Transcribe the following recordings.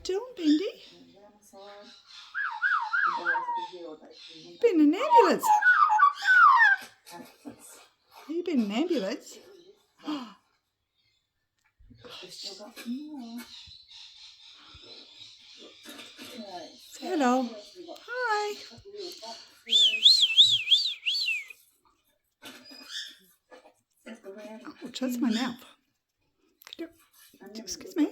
doing, Bendy? Been in an ambulance. You been in an ambulance? Hello. Hi. Ouch, that's my mouth. Excuse me.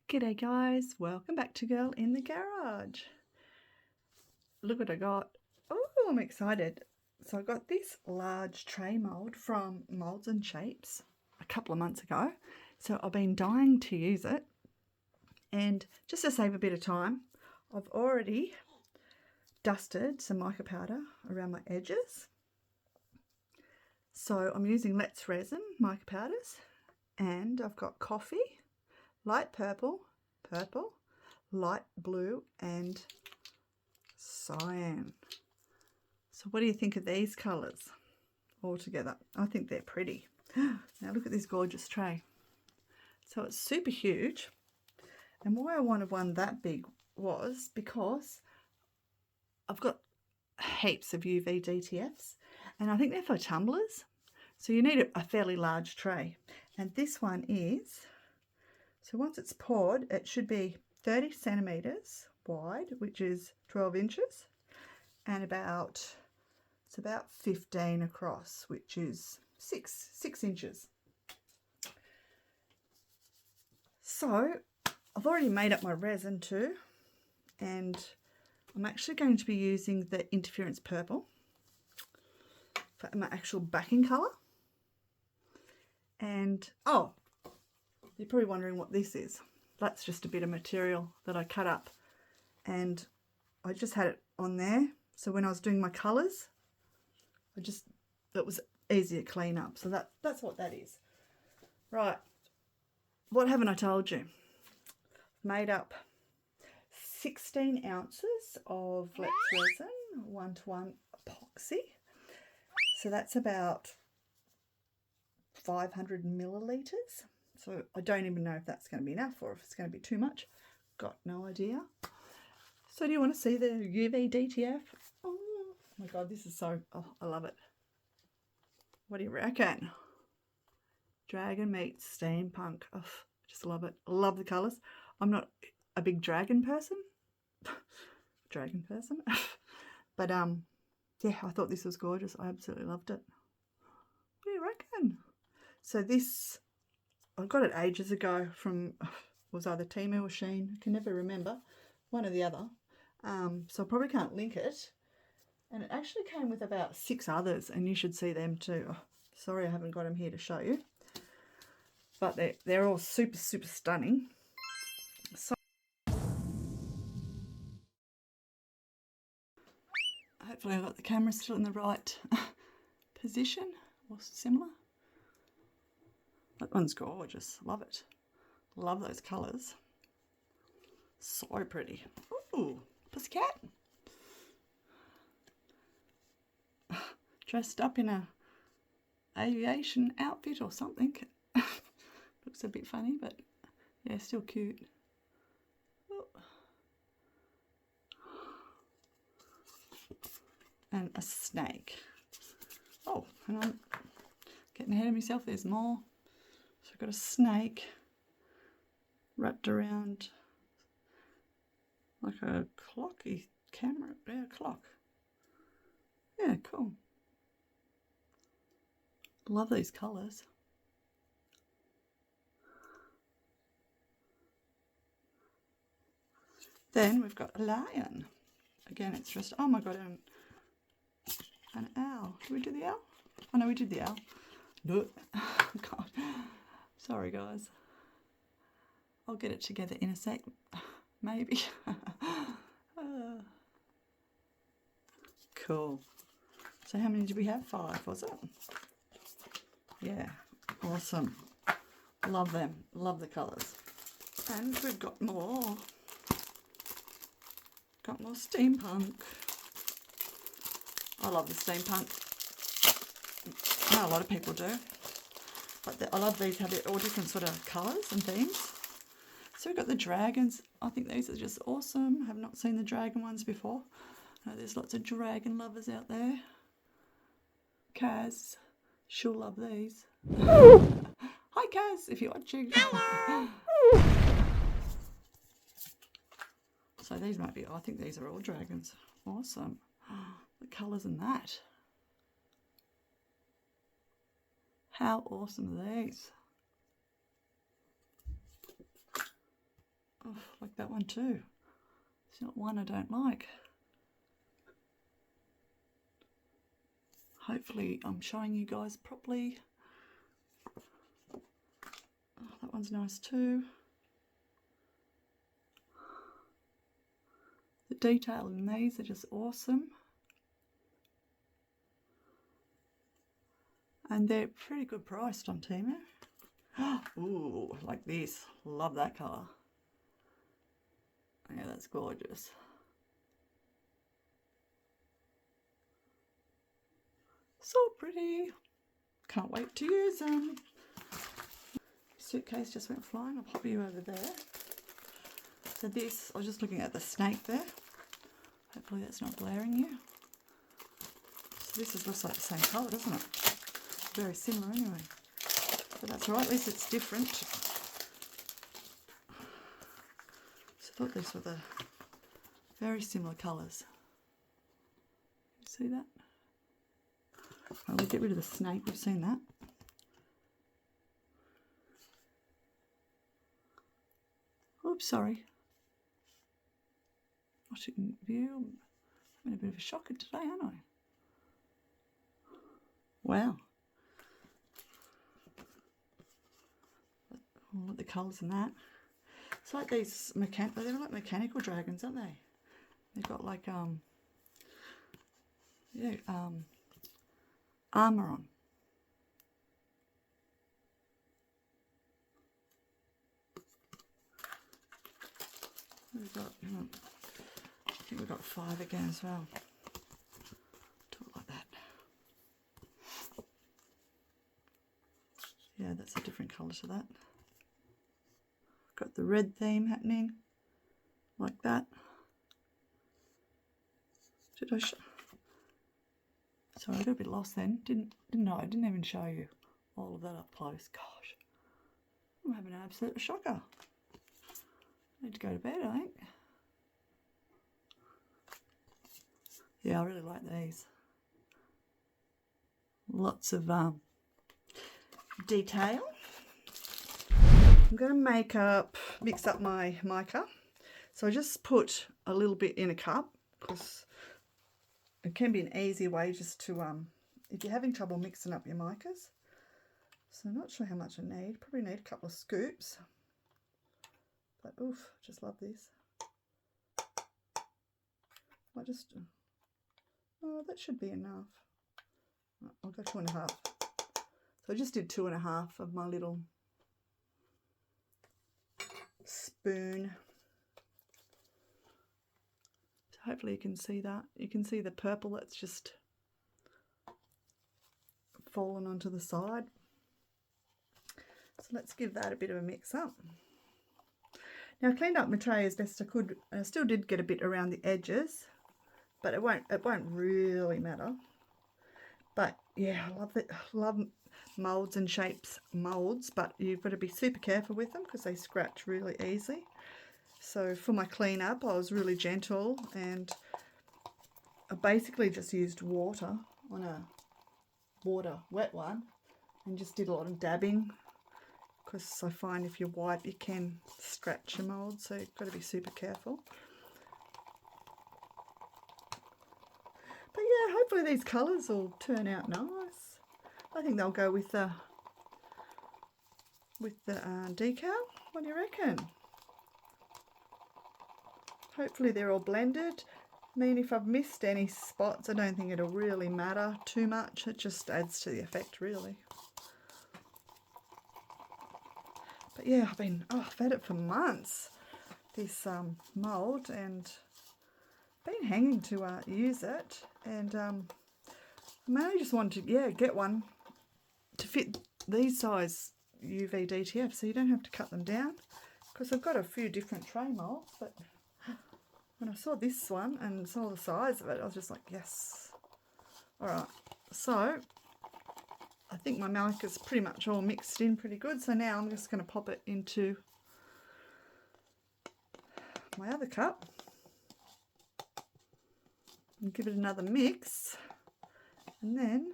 G'day guys, welcome back to Girl in the Garage. Look what I got. Oh, I'm excited. So I got this large tray mold from Molds and Shapes a couple of months ago. So I've been dying to use it. And just to save a bit of time, I've already dusted some mica powder around my edges. So I'm using Let's Resin mica powders, and I've got coffee, light purple, light blue, and cyan. So what do you think of these colours all together? I think they're pretty. Now look at this gorgeous tray. So it's super huge, and why I wanted one that big was because I've got heaps of UV DTFs, and I think they're for tumblers. So you need a fairly large tray, and this one is. So once it's poured, it should be 30 centimetres wide, which is 12 inches, and it's about 15 across, which is 6 inches. So I've already made up my resin too, and I'm actually going to be using the Interference Purple for my actual backing colour. And oh, you're probably wondering what this is. That's just a bit of material that I cut up, and I just had it on there. So when I was doing my colours, it was easy to clean up. So that's what that is. Right, what haven't I told you? Made up 16 ounces of Let's Resin 1:1 epoxy. So that's about 500 millilitres. So I don't even know if that's going to be enough or if it's going to be too much. Got no idea. So do you want to see the UV DTF? Oh my God, this is so, oh, I love it. What do you reckon? Dragon meets steampunk. Oh, I just love it. I love the colours. I'm not a big dragon person. But yeah, I thought this was gorgeous. I absolutely loved it. What do you reckon? So this, I got it ages ago from, was either Temu or Shein, I can never remember, one or the other. So I probably can't link it. And it actually came with about 6 others, and you should see them too. Oh, sorry I haven't got them here to show you. But they're all super, super stunning. So hopefully I've got the camera still in the right position or similar. That one's gorgeous. Love it. Love those colours. So pretty. Ooh, pussycat. Dressed up in a aviation outfit or something. Looks a bit funny, but yeah, still cute. Oh. And a snake. Oh, hang on. Getting ahead of myself, there's more. So I've got a snake wrapped around like a clocky camera. Yeah, clock. Yeah, cool. Love these colours. Then we've got a lion. Again, it's just, oh my god, an owl. Did we do the owl? Oh no, we did the owl. God. Sorry guys. I'll get it together in a sec. Maybe. Cool. So how many did we have? 5, was it? Yeah. Awesome. Love them. Love the colours. And we've got more. Got more steampunk. I love the steampunk. I know a lot of people do. But I love these, how they're all different sort of colours and themes. So we've got the dragons. I think these are just awesome. I have not seen the dragon ones before. I know there's lots of dragon lovers out there. Kaz, she'll love these. Hi Kaz, if you're watching. So these might be, I think these are all dragons. Awesome. The colours in that. How awesome are these? Oh, like that one too. It's not one I don't like. Hopefully I'm showing you guys properly. Oh, that one's nice too. The detail in these are just awesome. And they're pretty good priced on Temu. Ooh, like this. Love that colour. Yeah, that's gorgeous. So pretty. Can't wait to use them. Suitcase just went flying. I'll pop you over there. So this, I was just looking at the snake there. Hopefully that's not glaring you. So this looks like the same colour, doesn't it? Very similar anyway. But that's right, at least it's different. So I thought these were the very similar colours. You see that? Well, we'll get rid of the snake, we've seen that. Oops, sorry. Watching view. I'm having a bit of a shocker today, aren't I? Wow. Look at the colours in that. It's like these they're like mechanical dragons, aren't they? They've got like armour on. We've got, I think we've got 5 again as well. Do it like that. Yeah, that's a different colour to that. Got the red theme happening, like that. Did I show? Sorry, I got a bit lost then. Didn't know. I didn't even show you all of that up close. Gosh, I'm having an absolute shocker. I need to go to bed, I think. Yeah, I really like these. Lots of detail. I'm going to mix up my mica. So I just put a little bit in a cup because it can be an easy way just to, if you're having trouble mixing up your micas. So I'm not sure how much I need. Probably need a couple of scoops. But oof, just love this. I just, oh, that should be enough. I'll go 2.5. So I just did 2.5 of my little spoon. So hopefully you can see that. You can see the purple that's just fallen onto the side. So let's give that a bit of a mix up. Now I cleaned up my tray as best I could, and I still did get a bit around the edges, but it won't really matter. But yeah, I love it. I love molds and shapes molds, but you've got to be super careful with them because they scratch really easy. So for my cleanup, I was really gentle, and I basically just used water on a wet one and just did a lot of dabbing, because I find if you wipe you can scratch your mould, so you've got to be super careful. But yeah, hopefully these colours will turn out nice. I think they'll go with the decal. What do you reckon? Hopefully they're all blended. I mean, if I've missed any spots, I don't think it'll really matter too much. It just adds to the effect, really. But yeah, I've had it for months, this mould, and been hanging to use it. And I mainly just wanted to, get one to fit these size UV DTF, so you don't have to cut them down, because I've got a few different tray moulds. But when I saw this one and saw the size of it, I was just like, yes. Alright, so I think my Mica's pretty much all mixed in pretty good, so now I'm just going to pop it into my other cup and give it another mix, and then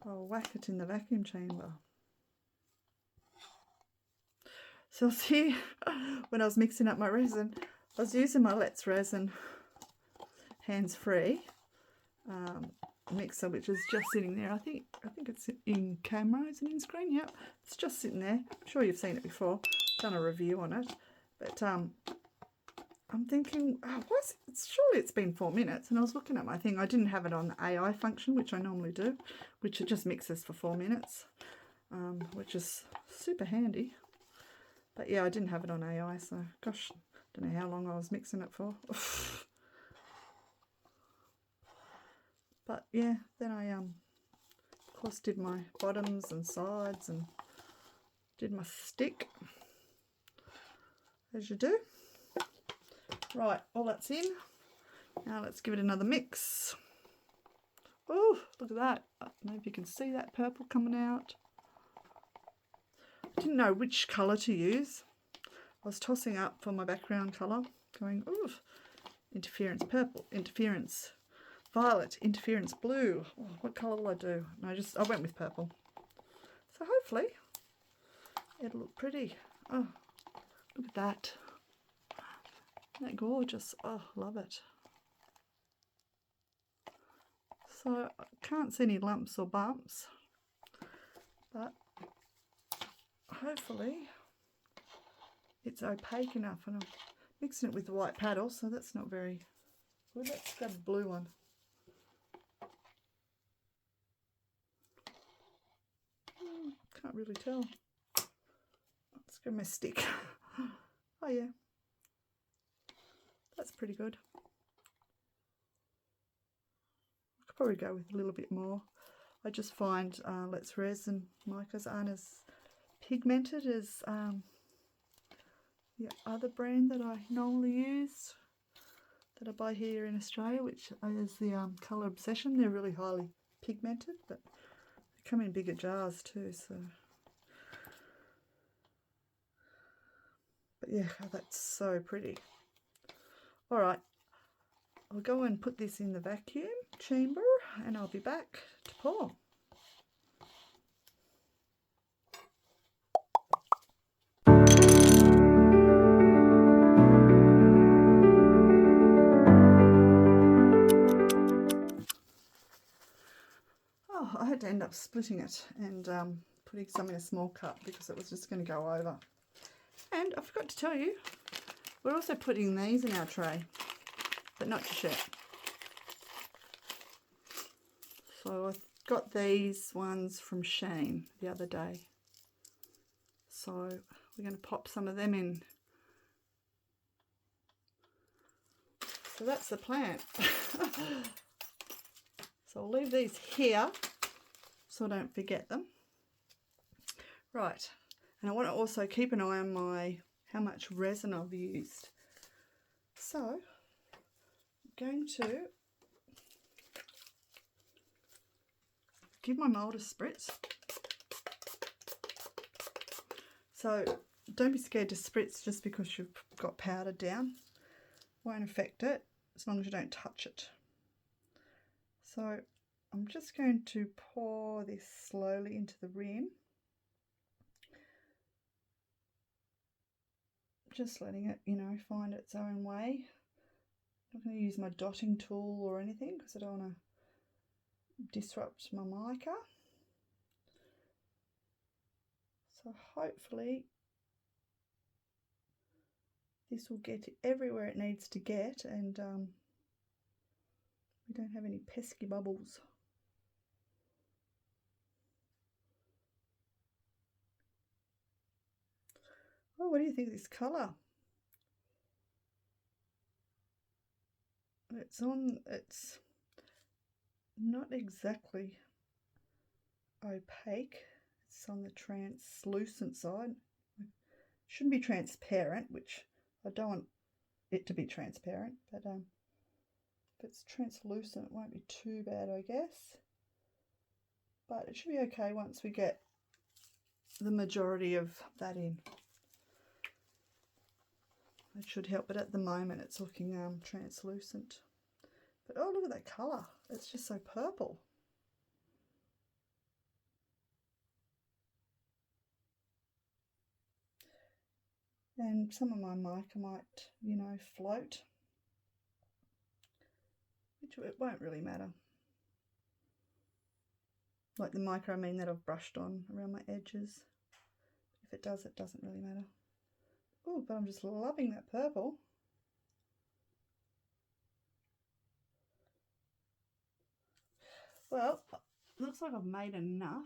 I'll whack it in the vacuum chamber. So see, when I was mixing up my resin, I was using my Let's Resin hands-free mixer, which is just sitting there. I think it's in camera, isn't it, in screen? Yep, it's just sitting there. I'm sure you've seen it before. Done a review on it, but I'm thinking, surely it's been 4 minutes, and I was looking at my thing. I didn't have it on the AI function, which I normally do, which it just mixes for 4 minutes, which is super handy. But yeah, I didn't have it on AI, so gosh, don't know how long I was mixing it for. But yeah, then I of course did my bottoms and sides and did my stick, as you do. Right, all that's in. Now let's give it another mix. Oh, look at that. I don't know if you can see that purple coming out. I didn't know which colour to use. I was tossing up for my background colour, going, ooh, interference purple, interference violet, interference blue. Oh, what colour will I do? No, I went with purple. So hopefully it'll look pretty. Oh, look at that. Isn't that gorgeous? Oh, love it. So I can't see any lumps or bumps, but hopefully it's opaque enough, and I'm mixing it with the white paddle, so that's not very good. Let's grab a blue one. Can't really tell. Let's grab my stick. Oh yeah, that's pretty good. I could probably go with a little bit more. I just find Let's Resin Micas aren't as pigmented as the other brand that I normally use, that I buy here in Australia, which is the Colour Obsession. They're really highly pigmented, but they come in bigger jars too, so. But yeah, that's so pretty. Alright, I'll go and put this in the vacuum chamber, and I'll be back to pour. I had to end up splitting it and putting some in a small cup because it was just going to go over. And I forgot to tell you, we're also putting these in our tray, but not just yet. So I got these ones from Shane the other day. So we're going to pop some of them in. So that's the plan. So I'll leave these here so I don't forget them. Right, and I want to also keep an eye on how much resin I've used. So I'm going to give my mould a spritz. So don't be scared to spritz just because you've got powder down. Won't affect it as long as you don't touch it. So I'm just going to pour this slowly into the rim. Just letting it, you know, find its own way. I'm not going to use my dotting tool or anything because I don't want to disrupt my mica. So hopefully this will get everywhere it needs to get, and we don't have any pesky bubbles. Oh, what do you think of this colour? It's not exactly opaque. It's on the translucent side. It shouldn't be transparent, which I don't want it to be transparent, but if it's translucent it won't be too bad, I guess. But it should be okay once we get the majority of that in. It should help, but at the moment it's looking translucent. But oh, look at that colour. It's just so purple. And some of my mica might, you know, float, which it won't really matter. Like the mica, I mean, that I've brushed on around my edges. If it does, it doesn't really matter. Oh, but I'm just loving that purple. Well, looks like I've made enough,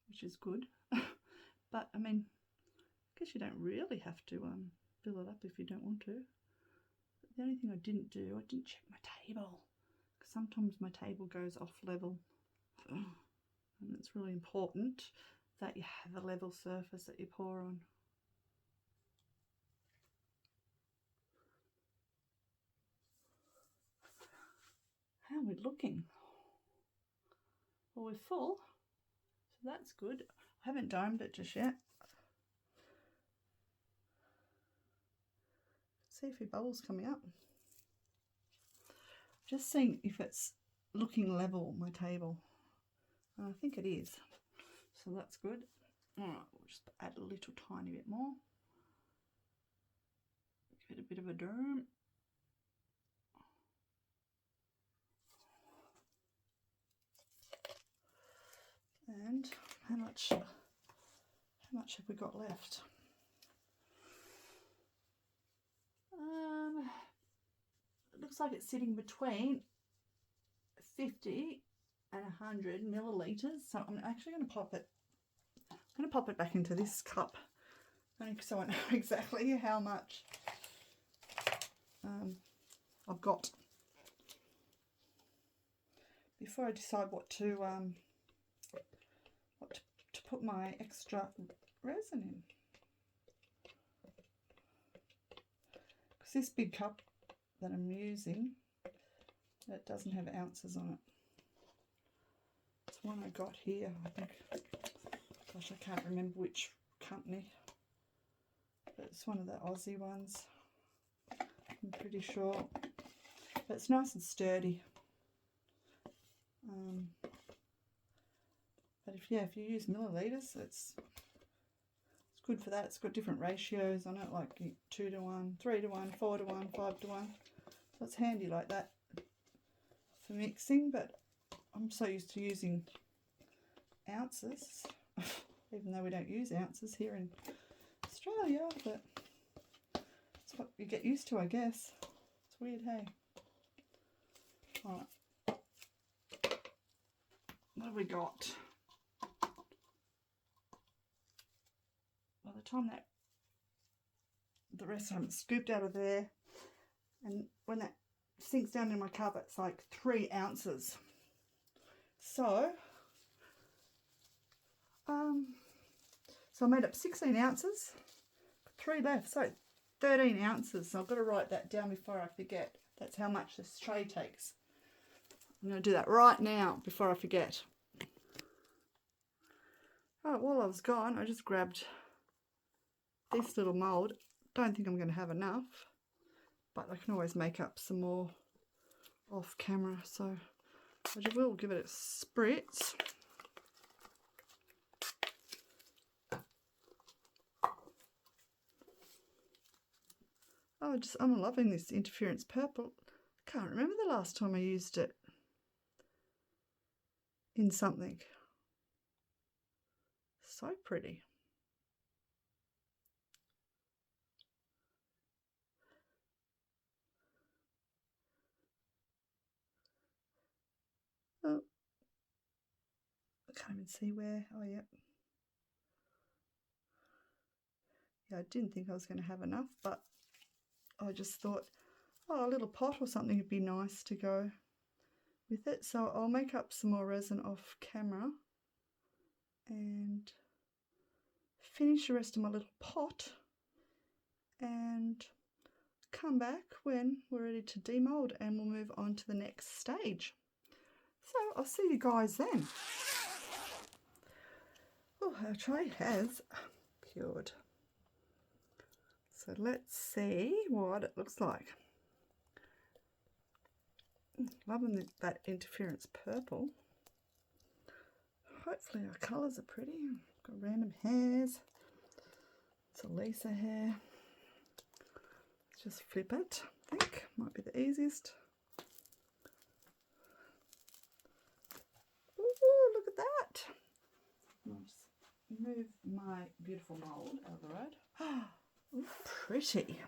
which is good. But I mean, I guess you don't really have to fill it up if you don't want to. But the only thing I didn't do, I didn't check my table, because sometimes my table goes off level. And it's really important that you have a level surface that you pour on. How are we looking? Well, we're full, so that's good. I haven't domed it just yet. See a few bubbles coming up. Just seeing if it's looking level, my table. I think it is, so that's good. All right, we'll just add a little tiny bit more. Give it a bit of a dome. And how much have we got left? It looks like it's sitting between 50 and 100 milliliters. So I'm actually going to pop it. I'm going to pop it back into this cup, only so I know exactly how much I've got before I decide what to put my extra resin in. Because this big cup that I'm using, it doesn't have ounces on it. It's one I got here, I think. Gosh, I can't remember which company, but it's one of the Aussie ones, I'm pretty sure. But it's nice and sturdy. But if you use milliliters, it's good for that. It's got different ratios on it, like 2 to 1, 3 to 1, 4 to 1, 5 to 1. So it's handy like that for mixing, but I'm so used to using ounces, even though we don't use ounces here in Australia, but it's what you get used to, I guess. It's weird, hey? Alright. What have we got? By the time that the rest of them scooped out of there, and when that sinks down in my cup, it's like 3 ounces. So So I made up 16 ounces, 3 left, so 13 ounces. So I've got to write that down before I forget. That's how much this tray takes. I'm going to do that right now before I forget. Oh, while I was gone, I just grabbed this little mould. Don't think I'm going to have enough, but I can always make up some more off camera. So I will give it a spritz. Oh, I'm loving this interference purple. I can't remember the last time I used it in something. So pretty. Oh, I can't even see where. Oh, yeah. Yeah, I didn't think I was going to have enough, but I just thought, oh, a little pot or something would be nice to go with it. So I'll make up some more resin off camera and finish the rest of my little pot and come back when we're ready to demold, and we'll move on to the next stage. So I'll see you guys then. Oh, our tray has cured. So let's see what it looks like. Loving that interference purple. Hopefully our colours are pretty. Got random hairs. It's a Lisa hair. Let's just flip it. I think might be the easiest. Ooh, look at that. I'll just move my beautiful mould out of the road. Ooh, pretty.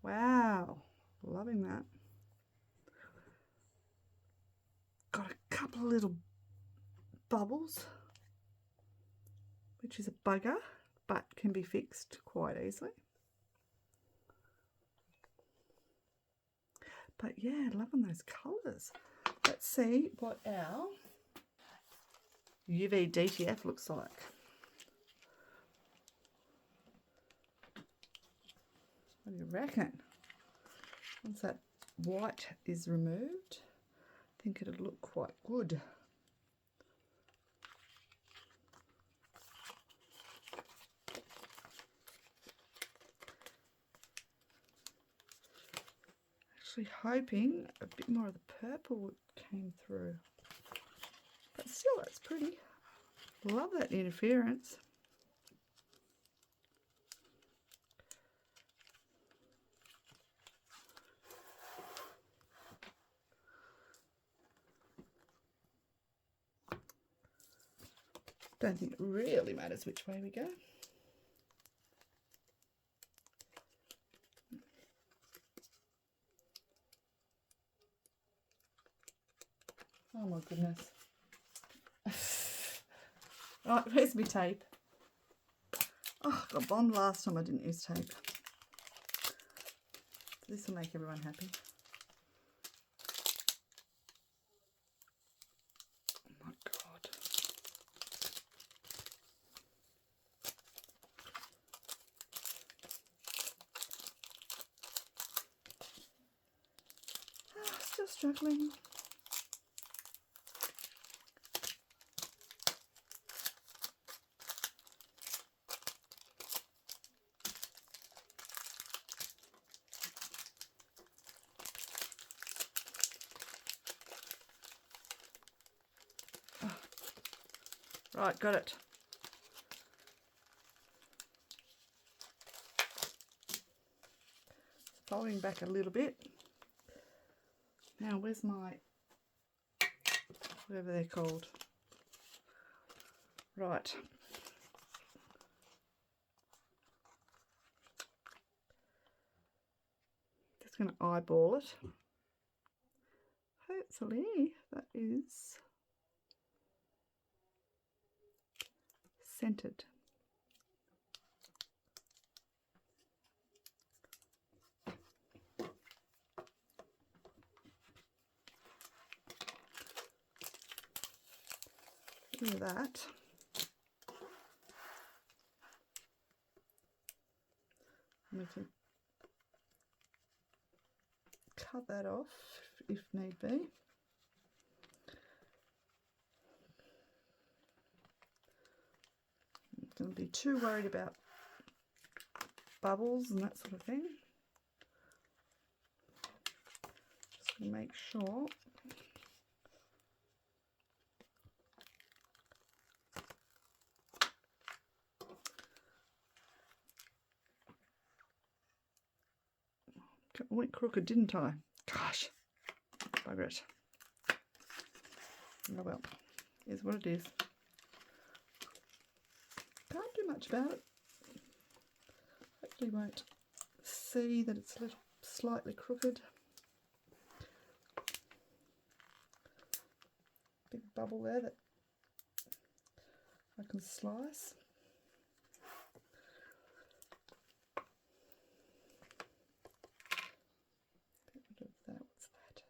Wow, loving that. Got a couple of little bubbles, which is a bugger, but can be fixed quite easily. But yeah, loving those colours. Let's see what our UV DTF looks like. What do you reckon? Once that white is removed, I think it'll look quite good. Actually hoping a bit more of the purple came through. But still, that's pretty. Love that interference. Don't think it really matters which way we go. Oh my goodness. Right, where's my tape? Oh, I got bombed last time I didn't use tape. This will make everyone happy. Oh my God. Oh, still struggling. Right, got it. Folding back a little bit. Now, where's my, whatever they're called? Right. Just going to eyeball it. Hopefully that is centered. Look at that. We can cut that off if need be. Don't be too worried about bubbles and that sort of thing. Just going to make sure I went crooked, didn't I? Gosh, bugger it. Oh well, is what it is. Can't do much about it. Hopefully won't see that it's a little slightly crooked. Big bubble there that I can slice. Get rid of that. What's that?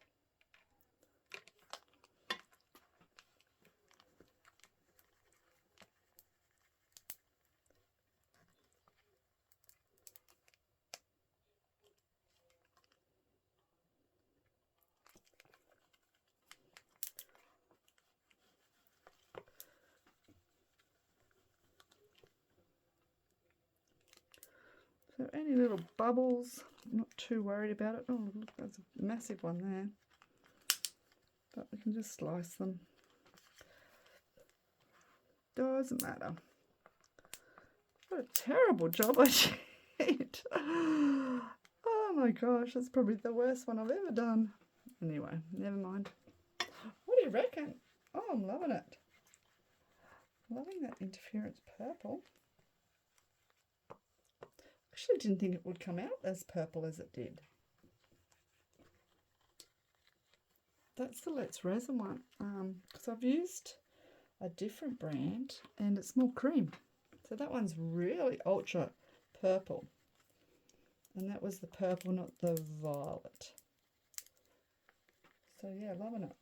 So any little bubbles, I'm not too worried about it. Oh, look, there's a massive one there. But we can just slice them. Doesn't matter. What a terrible job I did. Oh my gosh, that's probably the worst one I've ever done. Anyway, never mind. What do you reckon? Oh, I'm loving it. Loving that interference purple. Actually didn't think it would come out as purple as it did. That's the Let's Resin one, because I've used a different brand and it's more cream. So that one's really ultra purple. And that was the purple, not the violet. So yeah, loving it.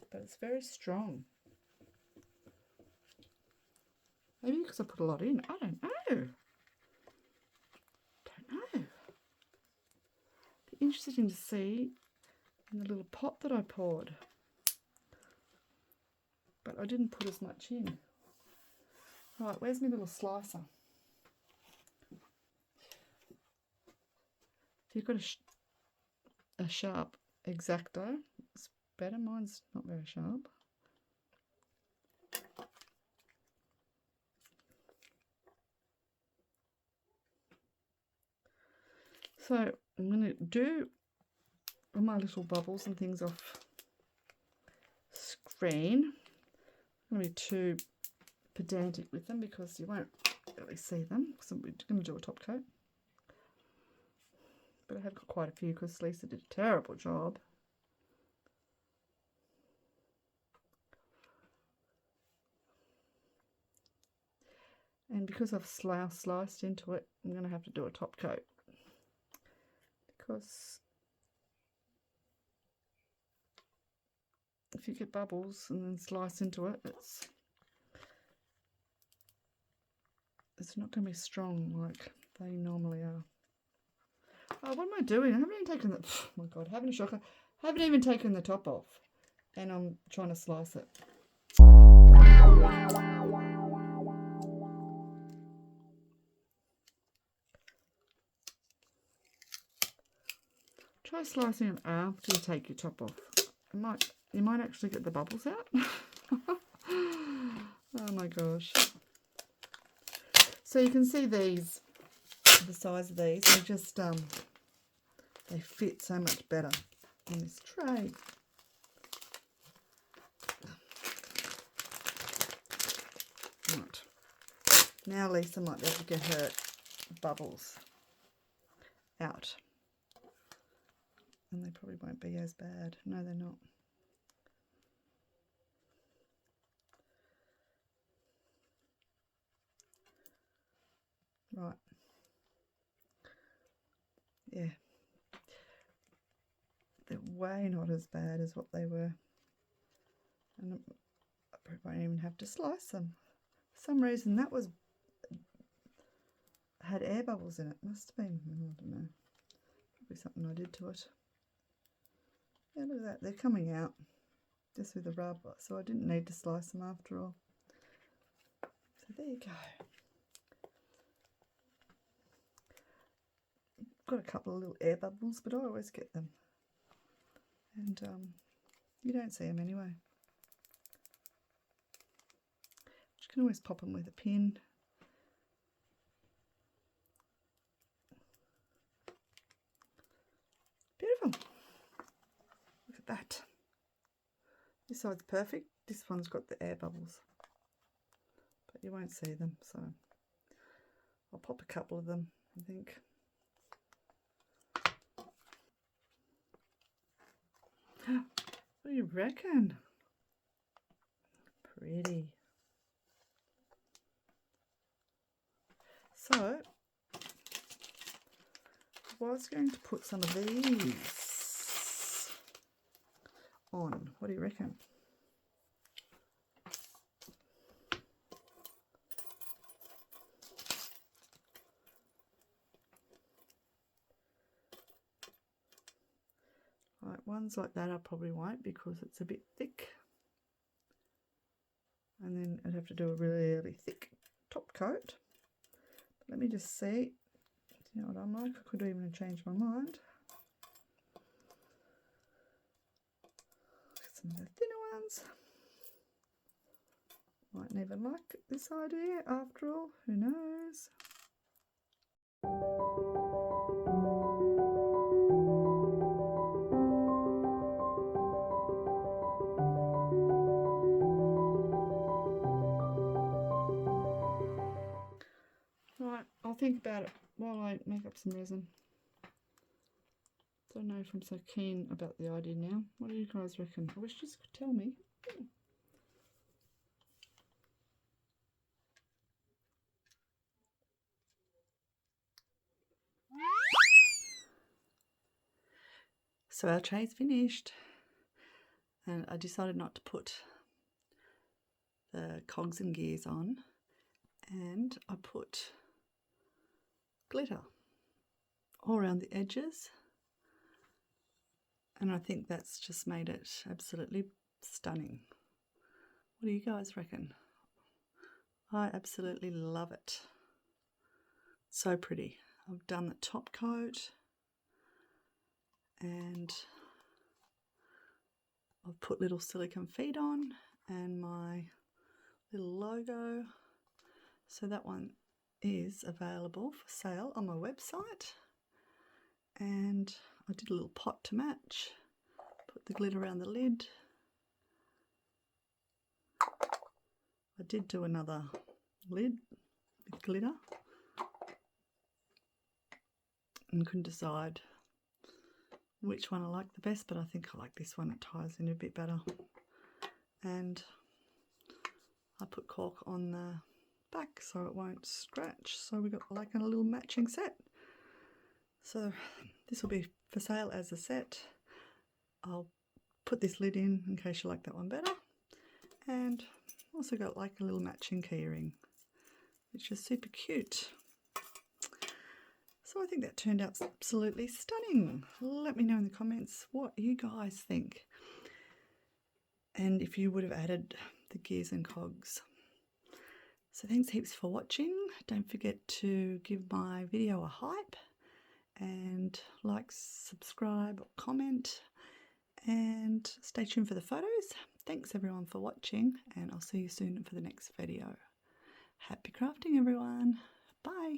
But it's very strong. Maybe because I put a lot in. I don't know. Be interesting to see in the little pot that I poured. But I didn't put as much in. Right, where's my little slicer? If you've got a sharp X-Acto, it's better. Mine's not very sharp. So I'm going to do all my little bubbles and things off screen. I'm going to be too pedantic with them because you won't really see them. So we're going to do a top coat. But I have got quite a few because Lisa did a terrible job. And because I've sliced into it, I'm going to have to do a top coat. Because if you get bubbles and then slice into it, it's not going to be strong like they normally are. Oh, what am I doing? I haven't even taken the, oh my God, having a shocker. I haven't even taken the top off and I'm trying to slice it. Try slicing it after you take your top off. You might actually get the bubbles out. Oh my gosh. So you can see these, the size of these, they just they fit so much better on this tray. Right. Now Lisa might be able to get her bubbles out. And they probably won't be as bad. No, they're not. Right. Yeah. They're way not as bad as what they were. And I probably won't even have to slice them. For some reason that was had air bubbles in it. Must have been, I don't know, probably something I did to it. Yeah, look at that, they're coming out just with a rub, so I didn't need to slice them after all. So there you go. Got a couple of little air bubbles, but I always get them, and you don't see them anyway. You can always pop them with a pin. Beautiful. Look at that. This side's perfect. This one's got the air bubbles, but you won't see them, so I'll pop a couple of them, I think. What do you reckon? Pretty. So, I was going to put some of these on. What do you reckon? Right, ones like that I probably won't because it's a bit thick. And then I'd have to do a really thick top coat. But let me just see. You know what I'm like? I could even change my mind. Some of the thinner ones. Might never like this idea after all. Who knows? Right, I'll think about it while I make up some resin. Don't know if I'm so keen about the idea now. What do you guys reckon? I wish you could tell me. So our tray's finished, and I decided not to put the cogs and gears on, and I put glitter all around the edges, and I think that's just made it absolutely stunning. What do you guys reckon? I absolutely love it. So pretty. I've done the top coat, and I've put little silicone feet on and my little logo. So that one is available for sale on my website, and I did a little pot to match, put the glitter around the lid. I did do another lid with glitter and couldn't decide which one I like the best, but I think I like this one. It ties in a bit better. And I put cork on the back so it won't scratch. So we got like a little matching set. So this will be for sale as a set. I'll put this lid in case you like that one better. And also got like a little matching keyring, which is super cute. So I think that turned out absolutely stunning. Let me know in the comments what you guys think, and if you would have added the gears and cogs. So thanks heaps for watching. Don't forget to give my video a hype, and like, subscribe, comment, and stay tuned for the photos. Thanks everyone for watching, and I'll see you soon for the next video. Happy crafting everyone. Bye.